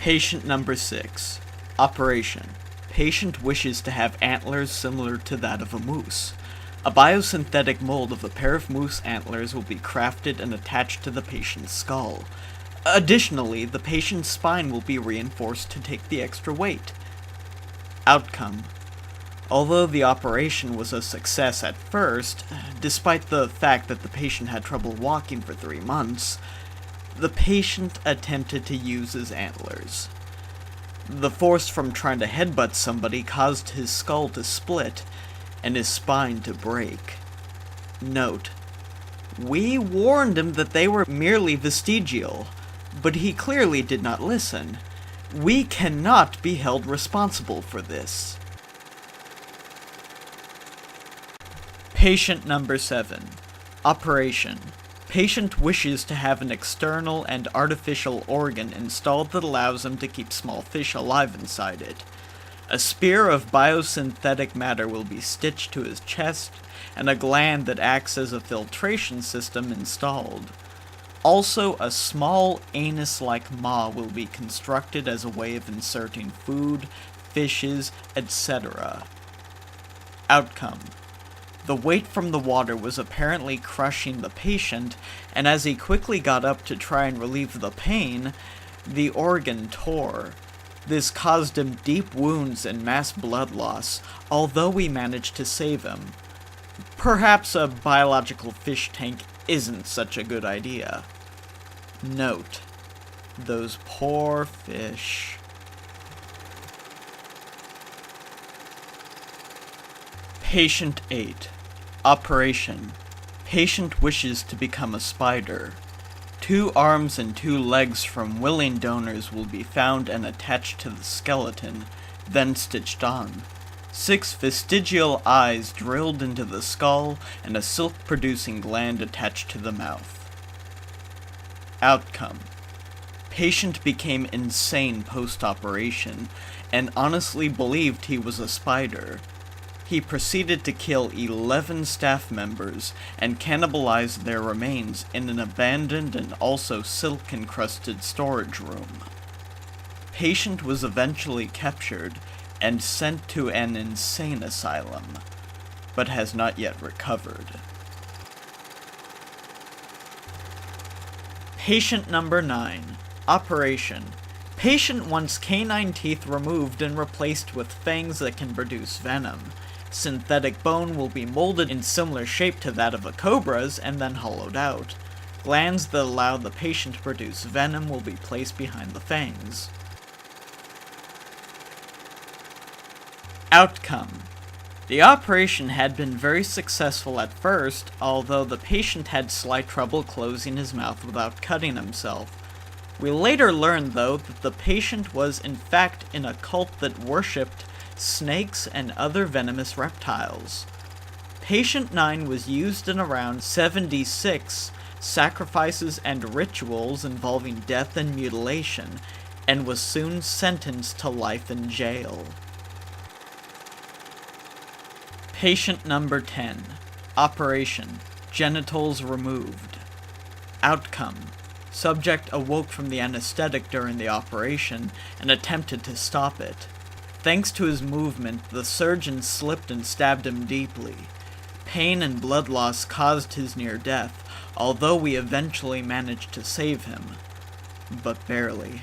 Patient number 6. Operation. Patient wishes to have antlers similar to that of a moose. A biosynthetic mold of a pair of moose antlers will be crafted and attached to the patient's skull. Additionally, the patient's spine will be reinforced to take the extra weight. Outcome. Although the operation was a success at first, despite the fact that the patient had trouble walking for 3 months, the patient attempted to use his antlers. The force from trying to headbutt somebody caused his skull to split and his spine to break. Note: we warned him that they were merely vestigial, but he clearly did not listen. We cannot be held responsible for this. Patient number 7. Operation. Patient wishes to have an external and artificial organ installed that allows him to keep small fish alive inside it. A spear of biosynthetic matter will be stitched to his chest, and a gland that acts as a filtration system installed. Also, a small anus-like maw will be constructed as a way of inserting food, fishes, etc. Outcome. The weight from the water was apparently crushing the patient, and as he quickly got up to try and relieve the pain, the organ tore. This caused him deep wounds and mass blood loss, although we managed to save him. Perhaps a biological fish tank isn't such a good idea. Note: those poor fish. Patient 8. Operation. Patient wishes to become a spider. 2 arms and 2 legs from willing donors will be found and attached to the skeleton, then stitched on. 6 vestigial eyes drilled into the skull, and a silk-producing gland attached to the mouth. Outcome. Patient became insane post-operation, and honestly believed he was a spider. He proceeded to kill 11 staff members and cannibalized their remains in an abandoned and also silk-encrusted storage room. Patient was eventually captured and sent to an insane asylum, but has not yet recovered. Patient number 9. Operation. Patient wants canine teeth removed and replaced with fangs that can produce venom. Synthetic bone will be molded in similar shape to that of a cobra's and then hollowed out. Glands that allow the patient to produce venom will be placed behind the fangs. Outcome. The operation had been very successful at first, although the patient had slight trouble closing his mouth without cutting himself. We later learned, though, that the patient was in fact in a cult that worshipped snakes and other venomous reptiles. Patient 9 was used in around 76 sacrifices and rituals involving death and mutilation, and was soon sentenced to life in jail. Patient number 10. Operation. Genitals removed. Outcome. Subject awoke from the anesthetic during the operation and attempted to stop it. Thanks to his movement, the surgeon slipped and stabbed him deeply. Pain and blood loss caused his near death, although we eventually managed to save him. But barely.